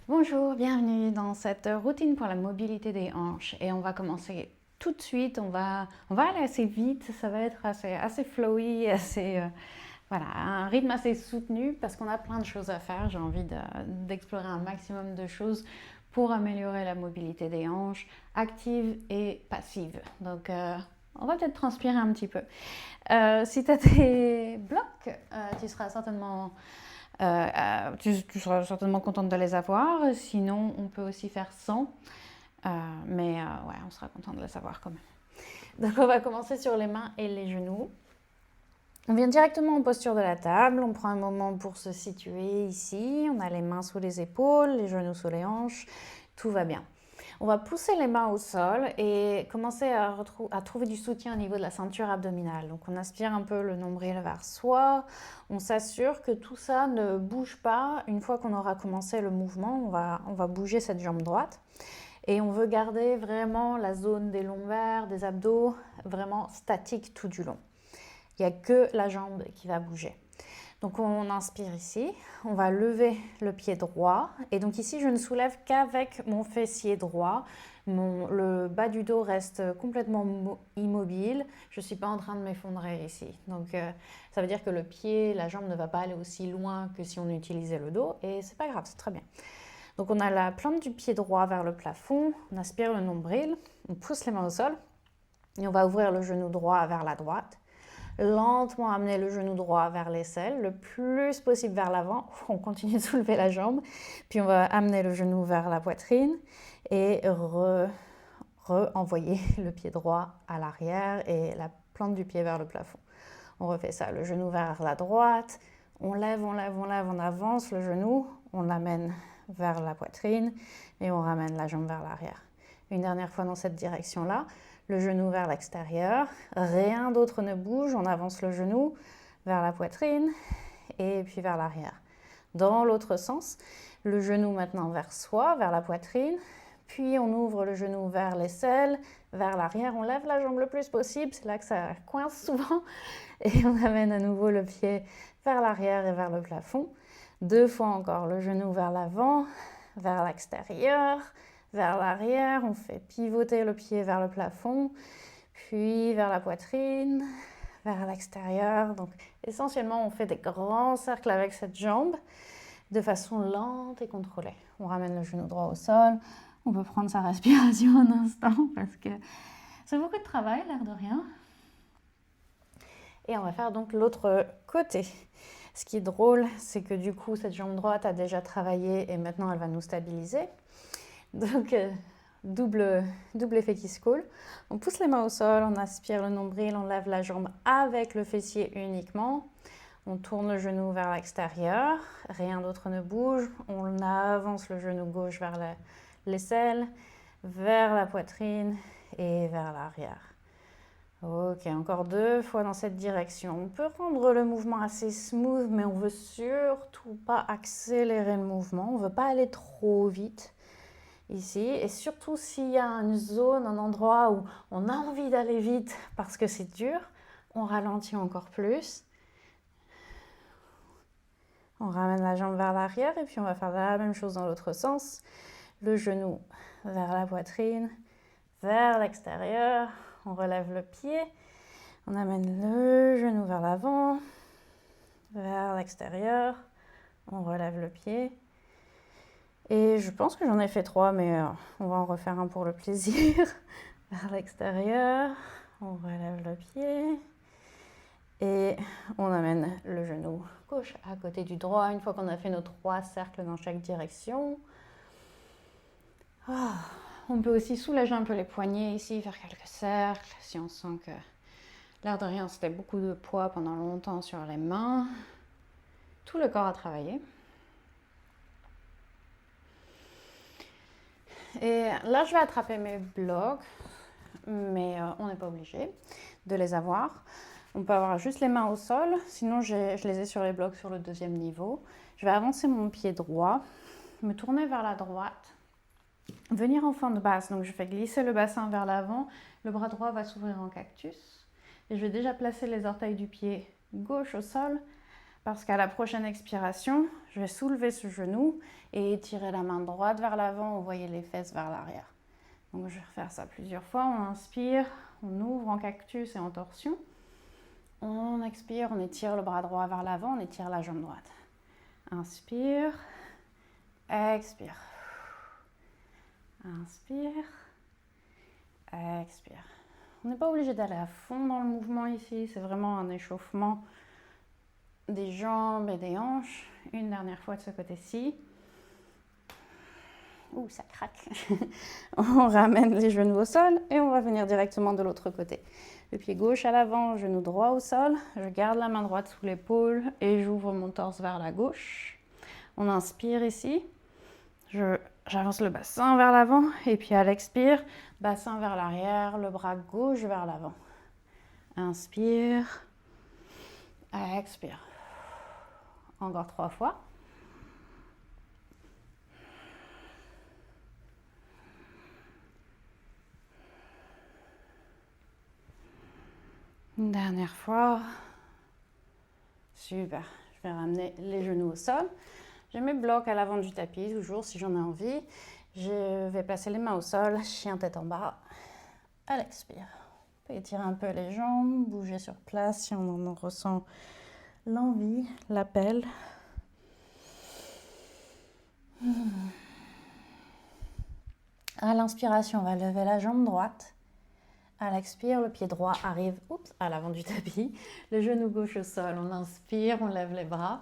Bonjour, bienvenue dans cette routine pour la mobilité des hanches et on va commencer tout de suite, on va aller assez vite, ça va être assez flowy, voilà, un rythme assez soutenu parce qu'on a plein de choses à faire, j'ai envie d'explorer un maximum de choses pour améliorer la mobilité des hanches, active et passive. Donc on va peut-être transpirer un petit peu. Si tu as des blocs, tu seras certainement contente de les avoir. Sinon, on peut aussi faire sans. Ouais, on sera content de les avoir quand même. Donc, on va commencer sur les mains et les genoux. On vient directement en posture de la table. On prend un moment pour se situer ici. On a les mains sous les épaules, les genoux sous les hanches. Tout va bien. On va pousser les mains au sol et commencer à trouver du soutien au niveau de la ceinture abdominale. Donc on aspire un peu le nombril vers soi. On s'assure que tout ça ne bouge pas. Une fois qu'on aura commencé le mouvement, on va bouger cette jambe droite. Et on veut garder vraiment la zone des lombaires, des abdos, vraiment statique tout du long. Il n'y a que la jambe qui va bouger. Donc on inspire ici, on va lever le pied droit et donc ici je ne soulève qu'avec mon fessier droit. Le bas du dos reste complètement immobile, je ne suis pas en train de m'effondrer ici. Donc ça veut dire que le pied, la jambe ne va pas aller aussi loin que si on utilisait le dos et c'est pas grave, c'est très bien. Donc on a la plante du pied droit vers le plafond, on aspire le nombril, on pousse les mains au sol et on va ouvrir le genou droit vers la droite. Lentement amener le genou droit vers l'aisselle, le plus possible vers l'avant. On continue de soulever la jambe. Puis on va amener le genou vers la poitrine et envoyer le pied droit à l'arrière et la plante du pied vers le plafond. On refait ça, le genou vers la droite. On lève, on avance le genou. On l'amène vers la poitrine et on ramène la jambe vers l'arrière. Une dernière fois dans cette direction-là. Le genou vers l'extérieur, rien d'autre ne bouge, on avance le genou vers la poitrine et puis vers l'arrière. Dans l'autre sens, le genou maintenant vers soi, vers la poitrine, puis on ouvre le genou vers l'aisselle, vers l'arrière, on lève la jambe le plus possible, c'est là que ça coince souvent, et on amène à nouveau le pied vers l'arrière et vers le plafond. 2 fois encore, le genou vers l'avant, vers l'extérieur, vers l'arrière, on fait pivoter le pied vers le plafond, puis vers la poitrine, vers l'extérieur. Donc essentiellement, on fait des grands cercles avec cette jambe de façon lente et contrôlée. On ramène le genou droit au sol, on peut prendre sa respiration un instant parce que c'est beaucoup de travail, l'air de rien. Et on va faire donc l'autre côté. Ce qui est drôle, c'est que du coup, cette jambe droite a déjà travaillé et maintenant elle va nous stabiliser. Donc, double effet qui se coule. On pousse les mains au sol, on aspire le nombril, on lève la jambe avec le fessier uniquement. On tourne le genou vers l'extérieur, rien d'autre ne bouge. On avance le genou gauche vers l'aisselle, vers la poitrine et vers l'arrière. Ok, encore 2 fois dans cette direction. On peut rendre le mouvement assez smooth, mais on veut surtout pas accélérer le mouvement. On veut pas aller trop vite ici. Et surtout s'il y a une zone, un endroit où on a envie d'aller vite parce que c'est dur, on ralentit encore plus. On ramène la jambe vers l'arrière et puis on va faire la même chose dans l'autre sens. Le genou vers la poitrine, vers l'extérieur. On relève le pied. On amène le genou vers l'avant, vers l'extérieur. On relève le pied. Et je pense que j'en ai fait 3, mais on va en refaire un pour le plaisir. Vers l'extérieur, on relève le pied. Et on amène le genou gauche à côté du droit. Une fois qu'on a fait nos 3 cercles dans chaque direction. On peut aussi soulager un peu les poignets ici, faire quelques cercles. Si on sent que l'air de rien, c'était beaucoup de poids pendant longtemps sur les mains. Tout le corps a travaillé. Et là, je vais attraper mes blocs, mais on n'est pas obligé de les avoir. On peut avoir juste les mains au sol, sinon je les ai sur les blocs sur le 2e niveau. Je vais avancer mon pied droit, me tourner vers la droite, venir en fente basse. Donc je fais glisser le bassin vers l'avant, le bras droit va s'ouvrir en cactus. Et je vais déjà placer les orteils du pied gauche au sol, Parce qu'à la prochaine expiration, je vais soulever ce genou et étirer la main droite vers l'avant, vous voyez les fesses vers l'arrière. Donc je vais refaire ça plusieurs fois. On inspire, on ouvre en cactus et en torsion. On expire, on étire le bras droit vers l'avant, on étire la jambe droite. Inspire, expire. Inspire, expire. On n'est pas obligé d'aller à fond dans le mouvement ici, c'est vraiment un échauffement des jambes et des hanches. Une dernière fois de ce côté-ci. Ouh, ça craque. On ramène les genoux au sol et on va venir directement de l'autre côté. Le pied gauche à l'avant, genou droit au sol. Je garde la main droite sous l'épaule et j'ouvre mon torse vers la gauche. On inspire ici. J'avance le bassin vers l'avant et puis à l'expire, bassin vers l'arrière, le bras gauche vers l'avant. Inspire. Expire. Encore 3 fois. Une dernière fois. Super. Je vais ramener les genoux au sol. Je mes blocs à l'avant du tapis, toujours si j'en ai envie. Je vais placer les mains au sol, chien tête en bas. À l'expire. On peut étirer un peu les jambes, bouger sur place si on en ressent l'envie, l'appel. À l'inspiration, on va lever la jambe droite. À l'expire, le pied droit arrive à l'avant du tapis. Le genou gauche au sol. On inspire, on lève les bras.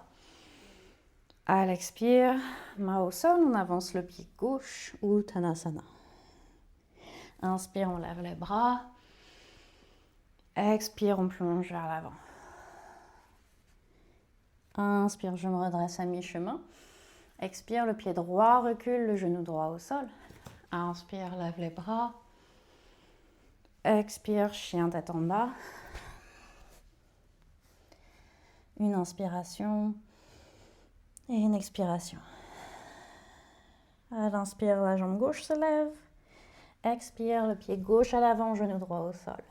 À l'expire, main au sol, on avance le pied gauche, Uttanasana. Inspire, on lève les bras. Expire, on plonge vers l'avant. Inspire, je me redresse à mi-chemin. Expire, le pied droit recule, le genou droit au sol. Inspire, lève les bras. Expire, chien tête en bas. Une inspiration et une expiration. À l'inspire, la jambe gauche se lève. Expire, le pied gauche à l'avant, genou droit au sol.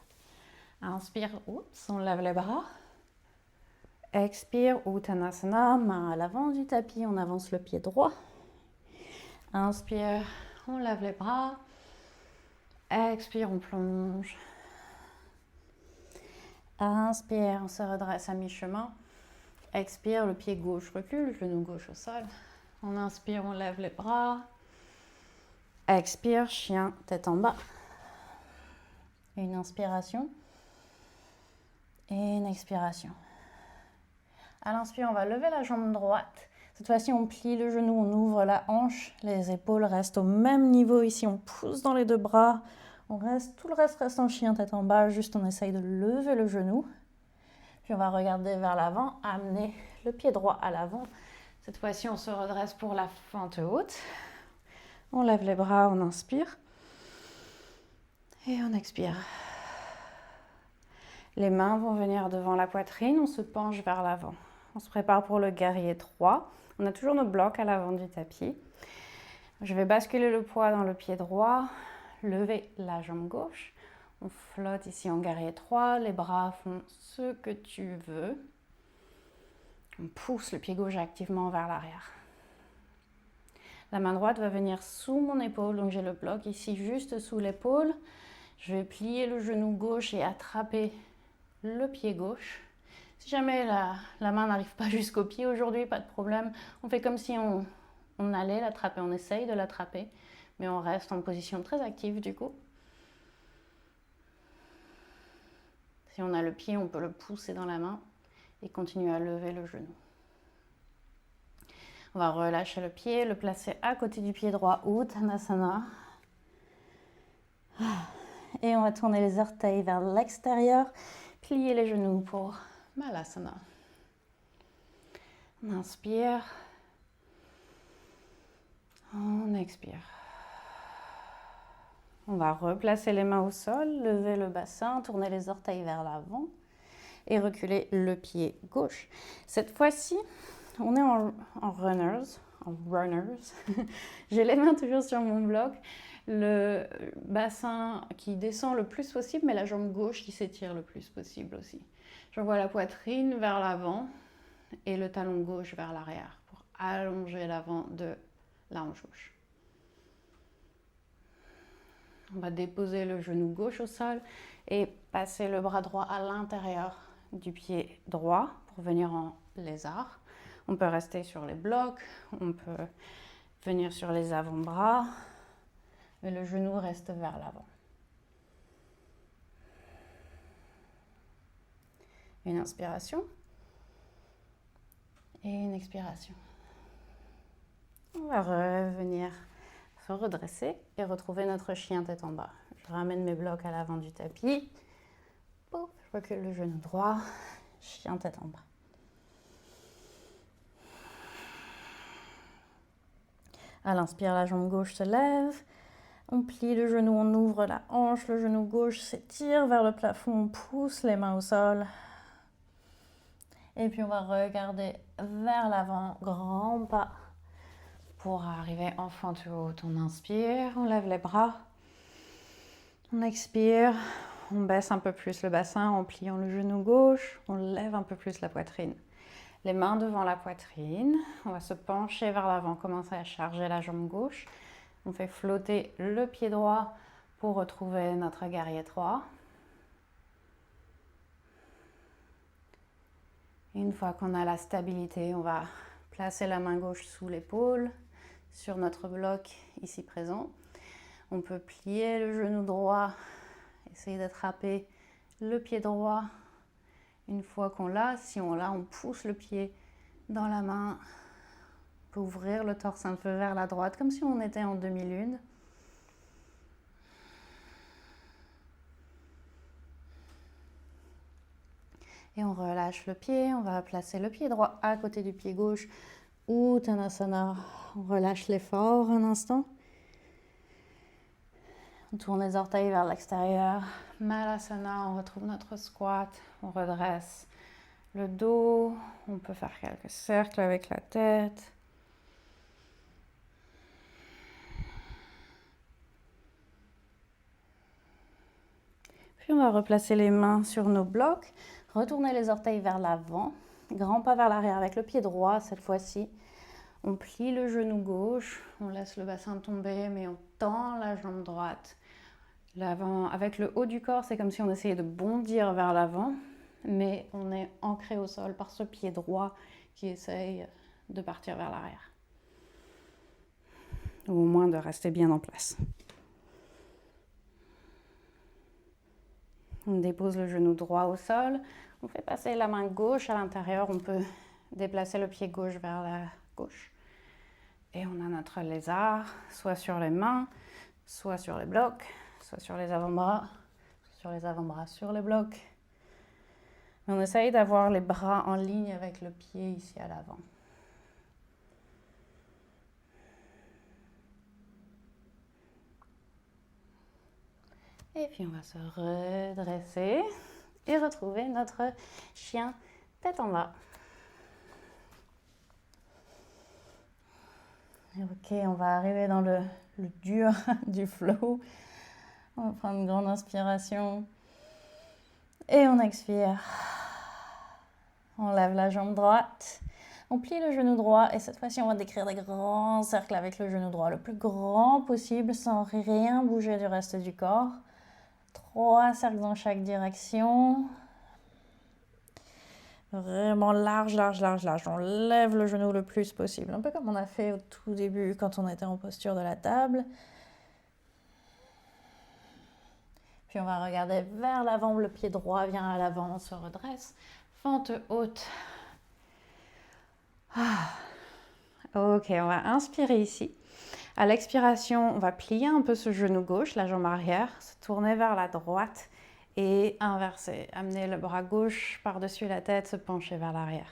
Inspire, on lève les bras. Expire, Uttanasana, main à l'avant du tapis, on avance le pied droit. Inspire, on lève les bras. Expire, on plonge. Inspire, on se redresse à mi-chemin. Expire, le pied gauche recule, genou gauche au sol. On inspire, on lève les bras. Expire, chien, tête en bas. Une inspiration et une expiration. À l'inspire, on va lever la jambe droite. Cette fois-ci, on plie le genou, on ouvre la hanche. Les épaules restent au même niveau ici. On pousse dans les deux bras. Tout le reste reste en chien, tête en bas. Juste, on essaye de lever le genou. Puis, on va regarder vers l'avant, amener le pied droit à l'avant. Cette fois-ci, on se redresse pour la fente haute. On lève les bras, on inspire. Et on expire. Les mains vont venir devant la poitrine. On se penche vers l'avant. On se prépare pour le guerrier 3. On a toujours nos blocs à l'avant du tapis. Je vais basculer le poids dans le pied droit, lever la jambe gauche. On flotte ici en guerrier 3. Les bras font ce que tu veux. On pousse le pied gauche activement vers l'arrière. La main droite va venir sous mon épaule, donc j'ai le bloc ici juste sous l'épaule. Je vais plier le genou gauche et attraper le pied gauche. Si jamais la main n'arrive pas jusqu'au pied aujourd'hui, pas de problème. On fait comme si on allait l'attraper, on essaye de l'attraper, mais on reste en position très active du coup. Si on a le pied, on peut le pousser dans la main et continuer à lever le genou. On va relâcher le pied, le placer à côté du pied droit, Uttanasana. Et on va tourner les orteils vers l'extérieur, plier les genoux pour Malasana. On inspire. On expire. On va replacer les mains au sol, lever le bassin, tourner les orteils vers l'avant et reculer le pied gauche. Cette fois-ci, on est en runners. J'ai les mains toujours sur mon bloc. Le bassin qui descend le plus possible, mais la jambe gauche qui s'étire le plus possible aussi. J'envoie la poitrine vers l'avant. et le talon gauche vers l'arrière pour allonger l'avant de la hanche gauche. On va déposer le genou gauche au sol et passer le bras droit à l'intérieur du pied droit pour venir en lézard. On peut rester sur les blocs, on peut venir sur les avant-bras, mais le genou reste vers l'avant. Une inspiration et une expiration. On va revenir se redresser et retrouver notre chien tête en bas. Je ramène mes blocs à l'avant du tapis. Pouf, je recule le genou droit, chien tête en bas. À l'inspire, la jambe gauche se lève. On plie le genou, on ouvre la hanche, le genou gauche s'étire vers le plafond, on pousse les mains au sol. Et puis on va regarder vers l'avant, grand pas pour arriver en fente haute. On inspire, on lève les bras. On expire, on baisse un peu plus le bassin en pliant le genou gauche, on lève un peu plus la poitrine. Les mains devant la poitrine, on va se pencher vers l'avant, commencer à charger la jambe gauche. On fait flotter le pied droit pour retrouver notre guerrier droit. Et une fois qu'on a la stabilité, on va placer la main gauche sous l'épaule, sur notre bloc ici présent. On peut plier le genou droit, essayer d'attraper le pied droit. Une fois qu'on l'a, si on l'a, on pousse le pied dans la main. On peut ouvrir le torse un peu vers la droite, comme si on était en demi-lune. Et on relâche le pied, on va placer le pied droit à côté du pied gauche. Uttanasana, on relâche l'effort un instant. On tourne les orteils vers l'extérieur. Malasana, on retrouve notre squat, on redresse le dos. On peut faire quelques cercles avec la tête. Puis on va replacer les mains sur nos blocs. Retourner les orteils vers l'avant. Grand pas vers l'arrière avec le pied droit cette fois-ci. On plie le genou gauche. On laisse le bassin tomber, mais on tend la jambe droite. L'avant, avec le haut du corps, c'est comme si on essayait de bondir vers l'avant, mais on est ancré au sol par ce pied droit qui essaye de partir vers l'arrière. Ou au moins de rester bien en place. On dépose le genou droit au sol. On fait passer la main gauche à l'intérieur. On peut déplacer le pied gauche vers la gauche. Et on a notre lézard, soit sur les mains, soit sur les blocs, soit sur les avant-bras, sur les blocs. On essaye d'avoir les bras en ligne avec le pied ici à l'avant. Et puis on va se redresser et retrouver notre chien tête en bas. Ok, on va arriver dans le dur du flow. On va prendre une grande inspiration. Et on expire. On lève la jambe droite. On plie le genou droit. Et cette fois-ci, on va décrire des grands cercles avec le genou droit. Le plus grand possible sans rien bouger du reste du corps. 3 cercles dans chaque direction. Vraiment large, large, large, large. On lève le genou le plus possible. Un peu comme on a fait au tout début quand on était en posture de la table. Puis on va regarder vers l'avant. Le pied droit vient à l'avant. On se redresse. Fente haute. Ok, on va inspirer ici. À l'expiration, on va plier un peu ce genou gauche, la jambe arrière, se tourner vers la droite et inverser. Amener le bras gauche par-dessus la tête, se pencher vers l'arrière.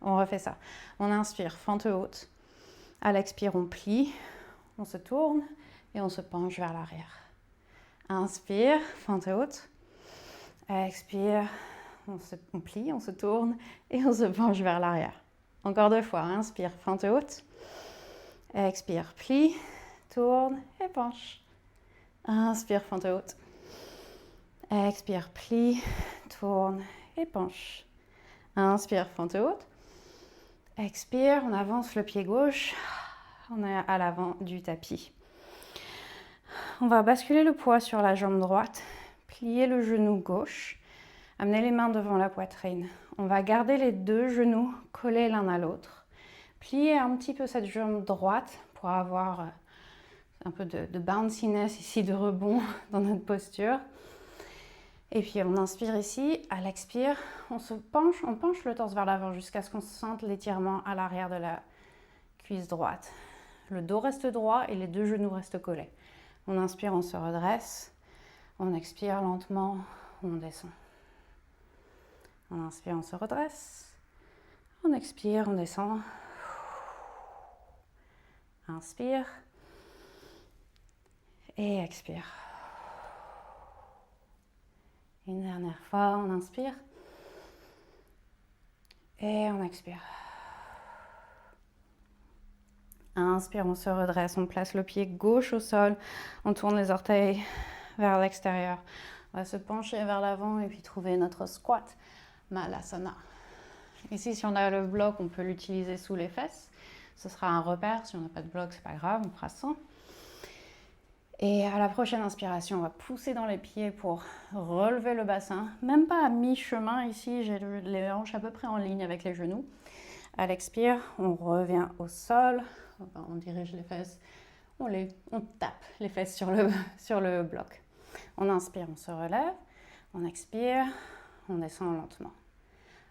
On refait ça. On inspire, fente haute. À l'expire, on plie, on se tourne et on se penche vers l'arrière. Inspire, fente haute. Expire, on plie, on se tourne et on se penche vers l'arrière. Encore 2 fois. Inspire, fente haute. Expire, plie, tourne et penche. Inspire, fente haute. Expire, plie, tourne et penche. Inspire, fente haute. Expire, on avance le pied gauche. On est à l'avant du tapis. On va basculer le poids sur la jambe droite, plier le genou gauche, amener les mains devant la poitrine. On va garder les deux genoux collés l'un à l'autre. Plier un petit peu cette jambe droite pour avoir un peu de bounciness ici, de rebond dans notre posture. Et puis on inspire ici, à l'expire, on penche le torse vers l'avant jusqu'à ce qu'on sente l'étirement à l'arrière de la cuisse droite. Le dos reste droit et les deux genoux restent collés. On inspire, on se redresse. On expire lentement, on descend. On inspire, on se redresse. On expire, on descend. Inspire. Et expire. Une dernière fois, on inspire. Et on expire. Inspire, on se redresse, on place le pied gauche au sol, on tourne les orteils vers l'extérieur. On va se pencher vers l'avant et puis trouver notre squat Malasana. Ici, si on a le bloc, on peut l'utiliser sous les fesses. Ce sera un repère. Si on n'a pas de bloc, c'est pas grave, on fera sans. Et à la prochaine inspiration, on va pousser dans les pieds pour relever le bassin. Même pas à mi-chemin ici, j'ai les hanches à peu près en ligne avec les genoux. À l'expire, on revient au sol, on dirige les fesses, on tape les fesses sur le bloc. On inspire, on se relève, on expire, on descend lentement.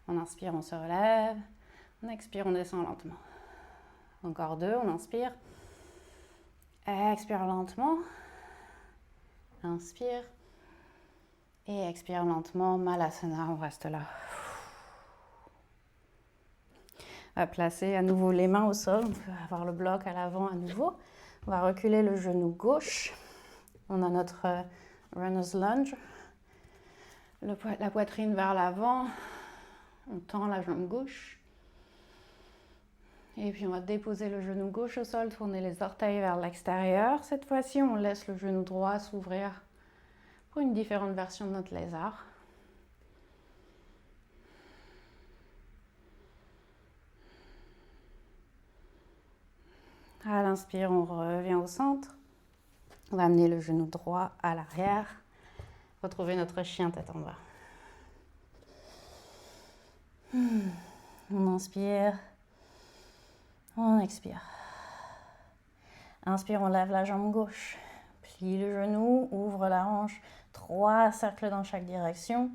On inspire, on se relève, on expire, on descend lentement. Encore deux, on inspire. Expire lentement, inspire et expire lentement, Malasana, on reste là. On va placer à nouveau les mains au sol, on peut avoir le bloc à l'avant à nouveau. On va reculer le genou gauche, on a notre runner's lunge, la poitrine vers l'avant, on tend la jambe gauche. Et puis on va déposer le genou gauche au sol, tourner les orteils vers l'extérieur. Cette fois-ci, on laisse le genou droit s'ouvrir pour une différente version de notre lézard. À l'inspire, on revient au centre. On va amener le genou droit à l'arrière. Retrouver notre chien tête en bas. On inspire. On expire. Inspire, on lève la jambe gauche. Plie le genou, ouvre la hanche. 3 cercles dans chaque direction.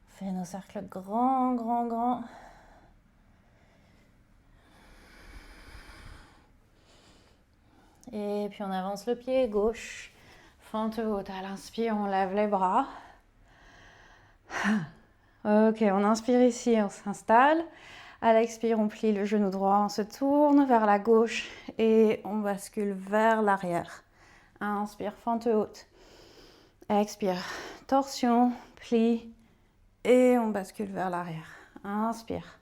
Fais nos cercles grands, grands, grands. Et puis on avance le pied gauche. Fente haute. À l'inspire, on lève les bras. Ok, on inspire ici, on s'installe. À l'expire, on plie le genou droit, on se tourne vers la gauche et on bascule vers l'arrière. Inspire, fente haute. Expire, torsion, plie et on bascule vers l'arrière. Inspire.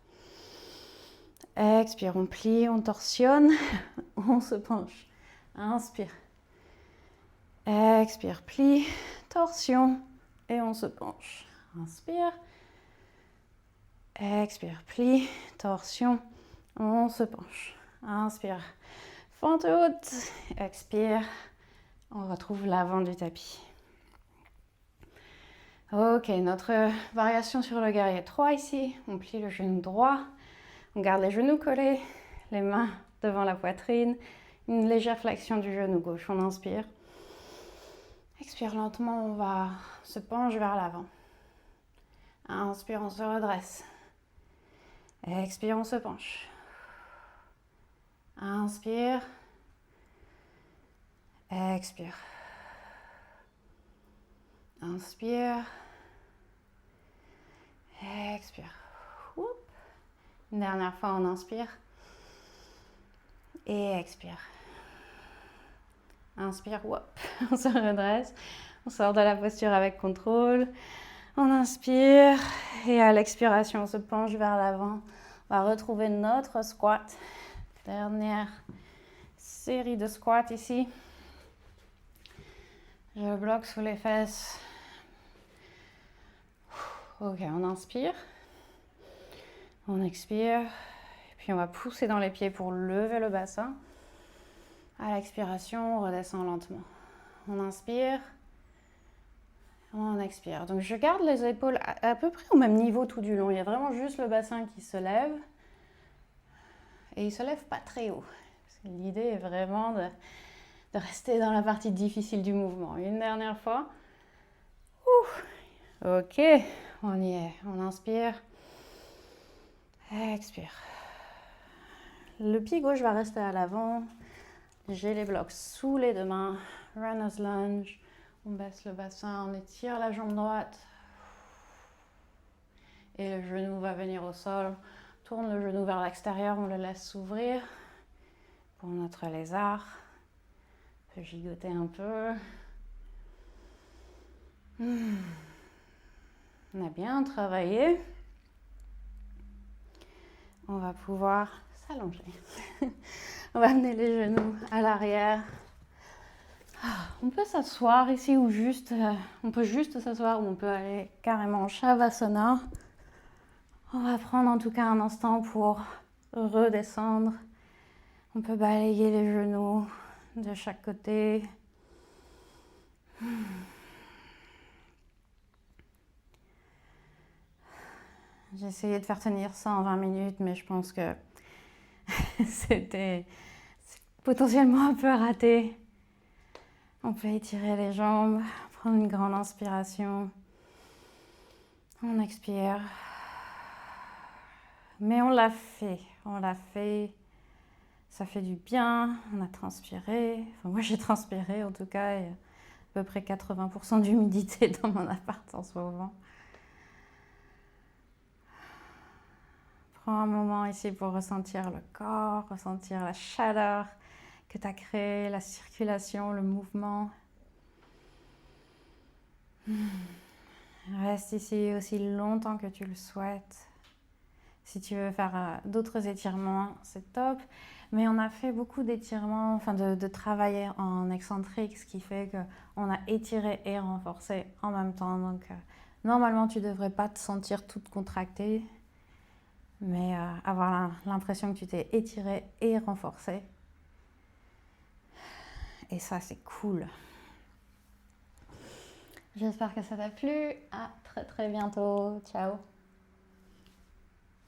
Expire, on plie, on torsionne, on se penche. Inspire. Expire, plie, torsion et on se penche. Inspire. Expire, plie, torsion, on se penche. Inspire, fente haute. Expire, on retrouve l'avant du tapis. Ok, notre variation sur le guerrier 3 ici. On plie le genou droit, on garde les genoux collés, les mains devant la poitrine, une légère flexion du genou gauche. On inspire. Expire lentement, on va se pencher vers l'avant. Inspire, on se redresse. Expire, on se penche. Inspire. Expire. Inspire. Expire. Oup. Une dernière fois, on inspire. Et expire. Inspire, whoop. On se redresse. On sort de la posture avec contrôle. On inspire. Et à l'expiration, on se penche vers l'avant. On va retrouver notre squat. Dernière série de squats ici. Je bloque sous les fesses. Ok, on inspire. On expire. Et puis on va pousser dans les pieds pour lever le bassin. À l'expiration, on redescend lentement. On inspire. On expire. Donc je garde les épaules à peu près au même niveau tout du long. Il y a vraiment juste le bassin qui se lève. Et il ne se lève pas très haut. L'idée est vraiment de rester dans la partie difficile du mouvement. Une dernière fois. Ok, on y est. On inspire. Expire. Le pied gauche va rester à l'avant. J'ai les blocs sous les deux mains. Runner's lunge. On baisse le bassin, on étire la jambe droite. Et le genou va venir au sol. Tourne le genou vers l'extérieur, on le laisse s'ouvrir. Pour notre lézard. On peut gigoter un peu. On a bien travaillé. On va pouvoir s'allonger. On va amener les genoux à l'arrière. On peut s'asseoir ici ou juste, on peut juste s'asseoir ou on peut aller carrément en Shavasana. On va prendre en tout cas un instant pour redescendre. On peut balayer les genoux de chaque côté. J'ai essayé de faire tenir ça en 20 minutes, mais je pense que c'est potentiellement un peu raté. On peut étirer les jambes, prendre une grande inspiration. On expire. Mais on l'a fait. Ça fait du bien, on a transpiré. Enfin, moi j'ai transpiré en tout cas, il y a à peu près 80% d'humidité dans mon appart en ce moment. Prends un moment ici pour ressentir le corps, ressentir la chaleur que tu as créée, la circulation, le mouvement. Reste ici aussi longtemps que tu le souhaites. Si tu veux faire d'autres étirements, c'est top. Mais on a fait beaucoup d'étirements, enfin de travailler en excentrique, ce qui fait qu'on a étiré et renforcé en même temps. Donc normalement, tu ne devrais pas te sentir toute contractée, mais avoir l'impression que tu t'es étiré et renforcé. Et ça, c'est cool. J'espère que ça t'a plu. À très très bientôt. Ciao.